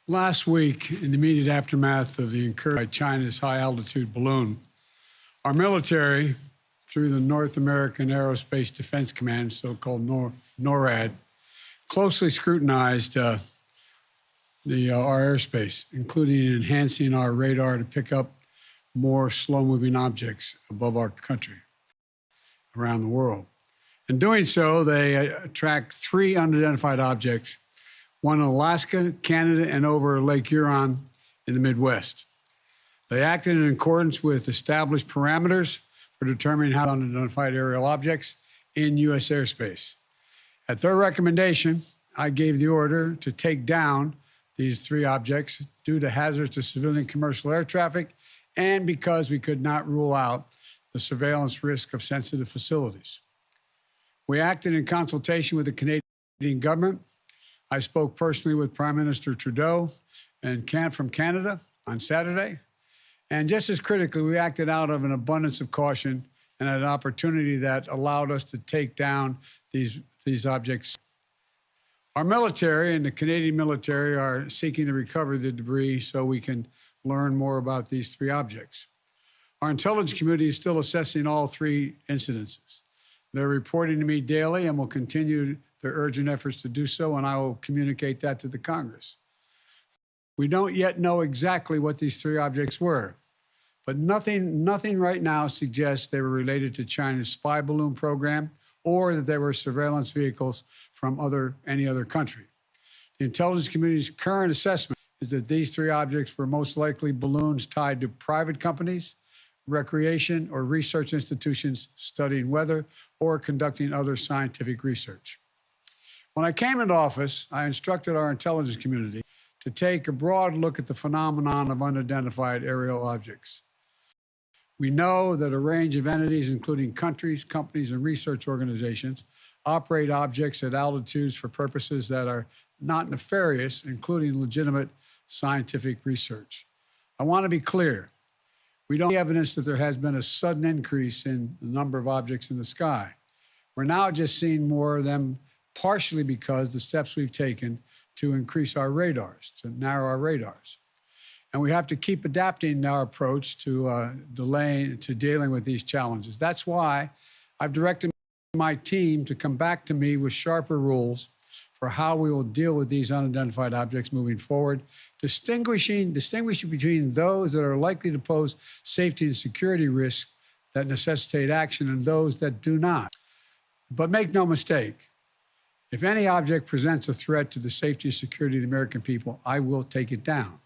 Last week, in the immediate aftermath of the incursion by China's high-altitude balloon, our military, through the North American Aerospace Defense Command, so-called NORAD, closely scrutinized our airspace, including enhancing our radar to pick up more slow-moving objects above our country around the world. In doing so, they tracked 3 unidentified objects, one in Alaska, Canada, and over Lake Huron in the Midwest. They acted in accordance with established parameters for determining how unidentified aerial objects in U.S. airspace. At their recommendation, I gave the order to take down these 3 objects due to hazards to civilian commercial air traffic and because we could not rule out the surveillance risk of sensitive facilities. We acted in consultation with the Canadian government. I spoke personally with Prime Minister Trudeau from Canada on Saturday. And just as critically, we acted out of an abundance of caution and an opportunity that allowed us to take down these objects. Our military and the Canadian military are seeking to recover the debris so we can learn more about these 3 objects. Our intelligence community is still assessing all 3 incidences. They're reporting to me daily and will continue their urgent efforts to do so, and I will communicate that to the Congress. We don't yet know exactly what these 3 objects were, but nothing right now suggests they were related to China's spy balloon program or that they were surveillance vehicles from any other country. The intelligence community's current assessment is that these 3 objects were most likely balloons tied to private companies, recreation or research institutions studying weather or conducting other scientific research. When I came into office, I instructed our intelligence community to take a broad look at the phenomenon of unidentified aerial objects. We know that a range of entities, including countries, companies, and research organizations, operate objects at altitudes for purposes that are not nefarious, including legitimate scientific research. I want to be clear. We don't have evidence that there has been a sudden increase in the number of objects in the sky. We're now just seeing more of them, partially because the steps we've taken to increase our radars, to narrow our radars. And we have to keep adapting our approach to dealing with these challenges. That's why I've directed my team to come back to me with sharper rules for how we will deal with these unidentified objects moving forward, distinguishing between those that are likely to pose safety and security risks that necessitate action and those that do not. But make no mistake, if any object presents a threat to the safety and security of the American people, I will take it down.